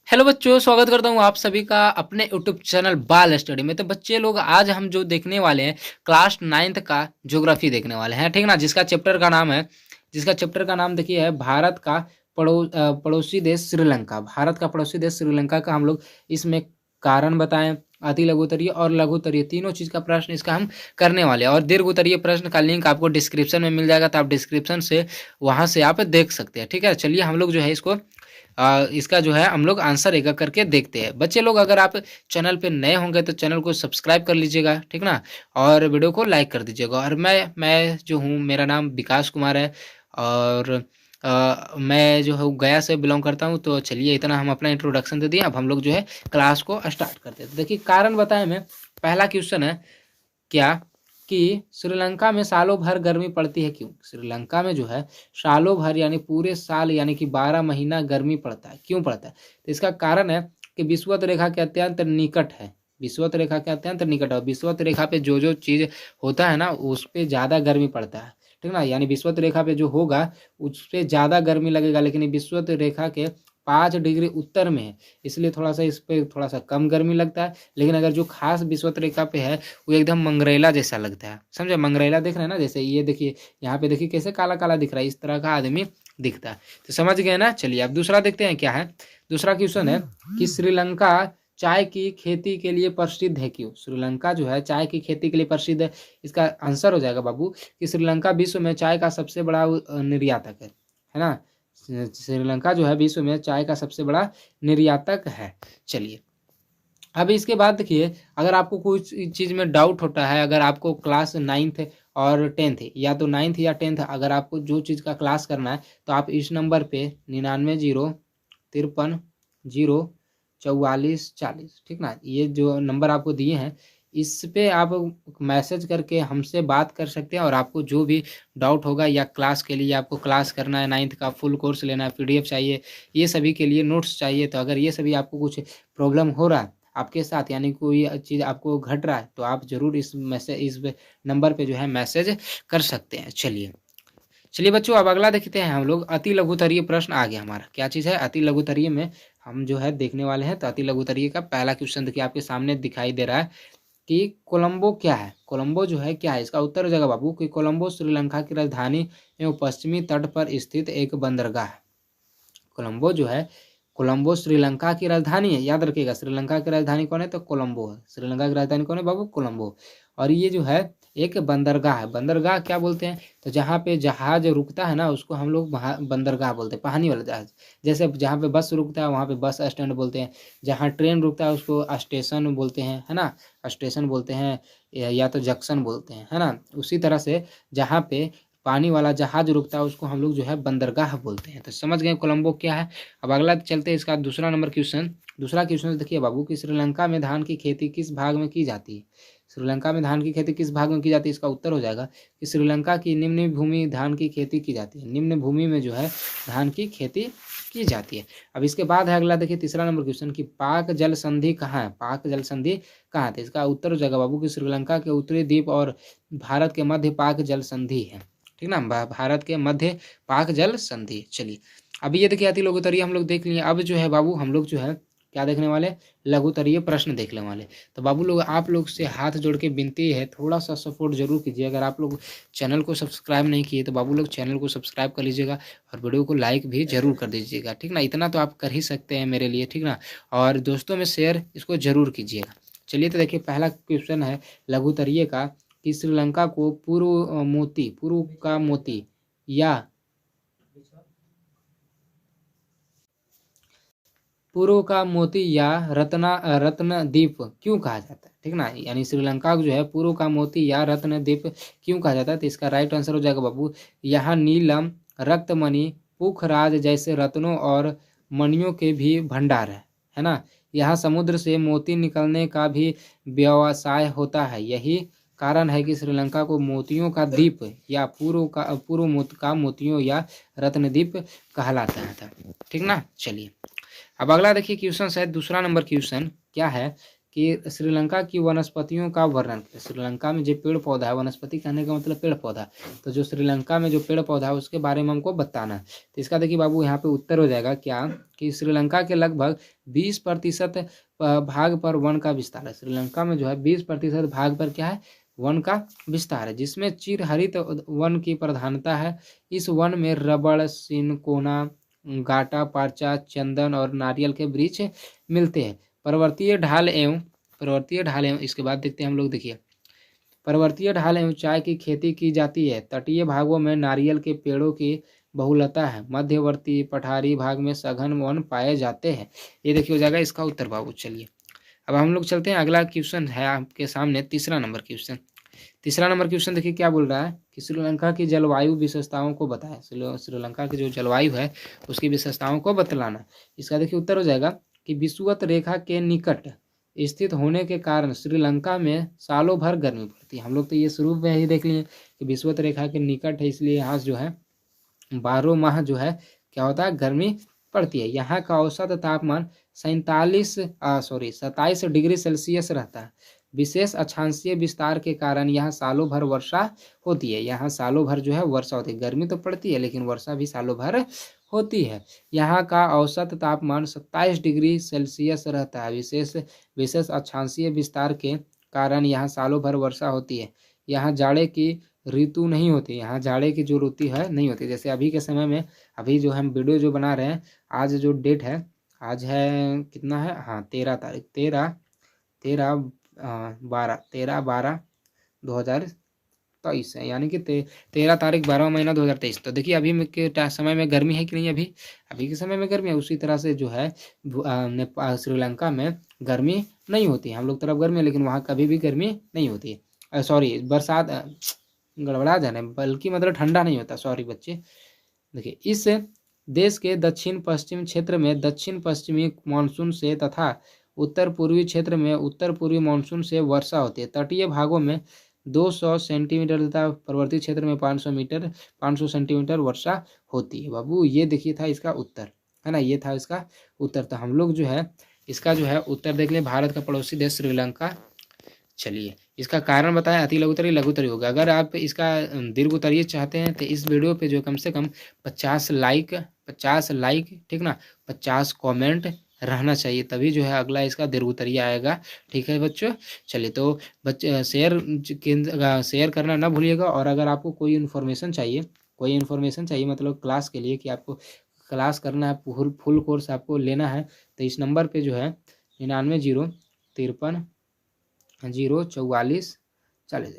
Hello बच्चों, स्वागत करता हूँ आप सभी का अपने यूट्यूब चैनल बाल स्टडी में। तो बच्चे लोग, आज हम जो देखने वाले हैं क्लास 9th का ज्योग्राफी देखने वाले हैं, ठीक ना। जिसका चैप्टर का नाम देखिए है भारत का पड़ोसी देश श्रीलंका। भारत का पड़ोसी देश श्रीलंका का हम लोग इसमें कारण बताएं, अति लघु उत्तरीय और लघु उत्तरीय तीनों चीज का प्रश्न इसका हम करने वाले हैं। और दीर्घ उत्तरीय प्रश्न का लिंक आपको डिस्क्रिप्शन में मिल जाएगा, तो आप डिस्क्रिप्शन से वहां से आप देख सकते हैं, ठीक है। चलिए हम लोग जो है इसको इसका जो है हम लोग आंसर एक एक करके देखते हैं। बच्चे लोग, अगर आप चैनल पे नए होंगे तो चैनल को सब्सक्राइब कर लीजिएगा, ठीक ना। और वीडियो को लाइक कर दीजिएगा। और मैं जो हूँ, मेरा नाम विकास कुमार है और मैं जो है गया से बिलोंग करता हूँ। तो चलिए, इतना हम अपना इंट्रोडक्शन दे दिए, अब हम लोग जो है क्लास को स्टार्ट करते हैं। तो देखिए, कारण बताएं में पहला क्वेश्चन है क्या कि श्रीलंका में सालों भर गर्मी पड़ती है क्यों। श्रीलंका में जो है सालों भर यानी पूरे साल यानी कि 12 महीना गर्मी पड़ता है। क्यों पड़ता है? तो इसका कारण है कि विषुवत रेखा के अत्यंत निकट है। विषुवत रेखा के अत्यंत निकट है। विषुवत रेखा पे जो जो चीज होता है ना, उस पे ज्यादा गर्मी पड़ता है, ठीक ना। यानी विषुवत रेखा पे जो होगा उस पे ज्यादा गर्मी लगेगा, लेकिन विषुवत रेखा के 5 डिग्री उत्तर में है, इसलिए थोड़ा सा इस पे थोड़ा सा कम गर्मी लगता है। लेकिन अगर जो खास विषुवत रेखा पे है वो एकदम मंगरेला जैसा लगता है, समझे। मंगरेला देख रहे हैं ना, जैसे ये देखिए यहाँ पे देखिए कैसे काला काला दिख रहा है, इस तरह का आदमी दिखता है। तो समझ गए ना। चलिए अब दूसरा देखते हैं क्या है। दूसरा क्वेश्चन है कि श्रीलंका चाय की खेती के लिए प्रसिद्ध है क्यों। श्रीलंका जो है चाय की खेती के लिए प्रसिद्ध है। इसका आंसर हो जाएगा बाबू कि श्रीलंका विश्व में चाय का सबसे बड़ा निर्यातक है ना। श्रीलंका जो है विश्व में चाय का सबसे बड़ा निर्यातक है। चलिए अब इसके बाद देखिए, अगर आपको कोई चीज़ में डाउट होता है, अगर आपको क्लास 9th और 10th या तो 9th या 10th अगर आपको जो चीज़ का क्लास करना है, तो आप इस नंबर पे 99 0 53 0 44 40, ठीक ना, ये जो नंबर आपको दिए हैं इस पे आप मैसेज करके हमसे बात कर सकते हैं। और आपको जो भी डाउट होगा या क्लास के लिए आपको क्लास करना है, 9th का फुल कोर्स लेना है, PDF चाहिए, ये सभी के लिए नोट्स चाहिए, तो अगर ये सभी आपको कुछ प्रॉब्लम हो रहा है आपके साथ, यानी कोई चीज़ आपको घट रहा है, तो आप जरूर इस नंबर पे जो है मैसेज कर सकते हैं। चलिए बच्चों, अब अगला देखते हैं हम लोग। अति लघुतरीय प्रश्न आ गया हमारा। क्या चीज़ है? अति लघुतरीय में हम जो है देखने वाले हैं। तो अति लघुतरीय का पहला क्वेश्चन देखिए आपके सामने दिखाई दे रहा है कि कोलंबो क्या है। कोलंबो जो है क्या है, इसका उत्तर हो जाएगा बाबू कि कोलंबो श्रीलंका की राजधानी एवं पश्चिमी तट पर स्थित एक बंदरगाह है। कोलंबो जो है, कोलंबो श्रीलंका की राजधानी है। याद रखिएगा, श्रीलंका की राजधानी कौन है? तो कोलंबो है। श्रीलंका की राजधानी कौन है बाबू? कोलंबो। और ये जो है एक बंदरगाह है। बंदरगाह क्या बोलते हैं? तो जहाँ पे जहाज रुकता है ना, उसको हम लोग बंदरगाह बोलते हैं, पानी वाला जहाज। जैसे जहाँ पे बस रुकता है वहाँ पे बस स्टैंड बोलते हैं। जहाँ ट्रेन रुकता है उसको स्टेशन बोलते हैं, है ना। स्टेशन बोलते हैं या तो जंक्शन बोलते हैं, है ना। उसी तरह से जहाँ पे पानी वाला जहाज रुकता है उसको हम लोग जो है बंदरगाह बोलते हैं। तो समझ गए कोलंबो क्या है। अब अगला चलते हैं, इसका दूसरा नंबर क्वेश्चन। दूसरा क्वेश्चन देखिए बाबू कि श्रीलंका में धान की खेती किस भाग में की जाती है। श्रीलंका में धान की खेती किस भाग में की जाती है? इसका उत्तर हो जाएगा कि श्रीलंका की निम्न भूमि धान की खेती की जाती है। निम्न भूमि में जो है धान की खेती की जाती है। अब इसके बाद है अगला देखिए, तीसरा नंबर क्वेश्चन कि पाक जल संधि कहाँ है। पाक जल संधि कहाँ थे? इसका उत्तर हो जाएगा बाबू कि श्रीलंका के उत्तरी द्वीप और भारत के मध्य पाक जल संधि है, ठीक ना। भारत के मध्य पाक जल संधि। चलिए अभी ये देखिए अति लघुतरीय हम लोग देख लिए। अब जो है बाबू हम लोग जो है क्या देखने वाले? लघुतरीय प्रश्न देखने वाले। तो बाबू लोग, आप लोग से हाथ जोड़ के विनती है, थोड़ा सा सपोर्ट जरूर कीजिए। अगर आप लोग चैनल को सब्सक्राइब नहीं किए तो बाबू लोग चैनल को सब्सक्राइब कर लीजिएगा और वीडियो को लाइक भी जरूर कर दीजिएगा, ठीक ना। इतना तो आप कर ही सकते हैं मेरे लिए, ठीक ना। और दोस्तों में शेयर इसको जरूर कीजिएगा। चलिए तो देखिए, पहला क्वेश्चन है लघुतरीय का कि श्रीलंका को पूर्व का मोती या रत्न द्वीप क्यों कहा जाता है, ठीक ना। यानी श्रीलंका को जो है पूर्व का मोती या रत्न द्वीप क्यों कहा जाता है? तो इसका राइट आंसर हो जाएगा बाबू, यहाँ नीलम, रक्तमणि, पुखराज जैसे रत्नों और मणियों के भी भंडार है ना। यहाँ समुद्र से मोती निकलने का भी व्यवसाय होता है। यही कारण है कि श्रीलंका को मोतियों का द्वीप या पूर्व का मोतियों या रत्नद्वीप कहलाता था, ठीक ना। चलिए अब अगला देखिए क्वेश्चन है, दूसरा नंबर क्वेश्चन क्या है कि श्रीलंका की वनस्पतियों का वर्णन। श्रीलंका में जो पेड़ पौधा है, वनस्पति कहने का मतलब पेड़ पौधा, तो जो श्रीलंका में जो पेड़ पौधा है उसके बारे में हमको बताना है। तो इसका देखिए बाबू यहाँ पे उत्तर हो जाएगा क्या, कि श्रीलंका के लगभग 20% भाग पर वन का विस्तार है। श्रीलंका में जो है 20% भाग पर क्या है, वन का विस्तार है, जिसमें चिरहरित वन की प्रधानता है। इस वन में रबड़, सिनकोना, गाटा, पारचा, चंदन और नारियल के वृक्ष मिलते हैं। पर्वतीय ढाल एवं इसके बाद देखते हैं हम लोग, देखिए पर्वतीय ढाल एवं चाय की खेती की जाती है। तटीय भागों में नारियल के पेड़ों की बहुलता है। मध्यवर्ती पठारी भाग में सघन वन पाए जाते हैं। ये देखिए हो जाएगा इसका उत्तर बाबू। चलिए अब हम लोग चलते हैं, अगला क्वेश्चन है आपके सामने तीसरा नंबर क्वेश्चन। तीसरा नंबर क्वेश्चन देखिए क्या बोल रहा है कि श्रीलंका की जलवायु विशेषताओं को बताएं। श्रीलंका की जो जलवायु है उसकी विशेषताओं को बतलाना। इसका देखिए उत्तर हो जाएगा कि विषुवत रेखा के निकट स्थित होने के कारण श्रीलंका में सालों भर गर्मी पड़ती है। हम लोग तो ये शुरू में ही देख लिए कि विषुवत रेखा के निकट है, इसलिए यहाँ जो है 12 माह जो है क्या होता है, गर्मी पड़ती है। यहाँ का औसत तापमान 27 डिग्री सेल्सियस रहता है। विशेष अक्षांशीय विस्तार के कारण यहाँ सालों भर वर्षा होती है। यहाँ सालों भर जो है वर्षा होती है। गर्मी तो पड़ती है लेकिन वर्षा भी सालों भर होती है। यहाँ का औसत तापमान 27 डिग्री सेल्सियस रहता है। विशेष अक्षांशीय विस्तार के कारण यहाँ सालों भर वर्षा होती है। यहाँ जाड़े की ऋतु नहीं होती। यहाँ जाड़े की जो ऋतु है नहीं होती। जैसे अभी के समय में, अभी जो हम वीडियो जो बना रहे हैं, आज जो डेट है, आज है कितना है, हाँ 13 तारीख, 13/12/2023 है, यानी कि 13 तारीख 12वां महीना 2023। तो देखिए अभी के समय में गर्मी है कि नहीं, अभी के समय में गर्मी है। उसी तरह से जो है नेपाल, श्रीलंका में गर्मी नहीं होती। हम लोग तरफ गर्मी है लेकिन वहाँ कभी भी गर्मी नहीं होती है। सॉरी, बरसात गड़बड़ा जाने, बल्कि मतलब ठंडा नहीं होता, सॉरी बच्चे। देखिए इस देश के दक्षिण पश्चिम क्षेत्र में दक्षिण पश्चिमी मानसून से तथा उत्तर पूर्वी क्षेत्र में उत्तर पूर्वी मानसून से वर्षा होती है। तटीय भागों में 200 सेंटीमीटर तथा पर्वतीय क्षेत्र में 500 सेंटीमीटर वर्षा होती है। बाबू ये देखिए था इसका उत्तर, है ना, ये था इसका उत्तर। तो हम लोग जो है इसका जो है उत्तर देख लें, भारत का पड़ोसी देश श्रीलंका। चलिए इसका कारण बताएं, अति लघुत्तरीय लघुत्तरीय होगा। अगर आप इसका दीर्घ उत्तरीय चाहते हैं तो इस वीडियो पे जो कम से कम 50 लाइक, ठीक ना, 50 कमेंट रहना चाहिए, तभी जो है अगला इसका दीर्घ उत्तरीय आएगा। ठीक है बच्चों। चलिए तो बच्चे शेयर करना ना भूलिएगा। और अगर आपको कोई इन्फॉर्मेशन चाहिए मतलब क्लास के लिए, कि आपको क्लास करना है, फुल कोर्स आपको लेना है, तो इस नंबर पे जो है 990353 04440,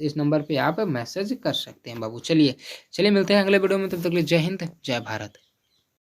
इस नंबर पे आप मैसेज कर सकते हैं बाबू। चलिए मिलते हैं अगले वीडियो में, तब तक के लिए जय हिंद जय भारत।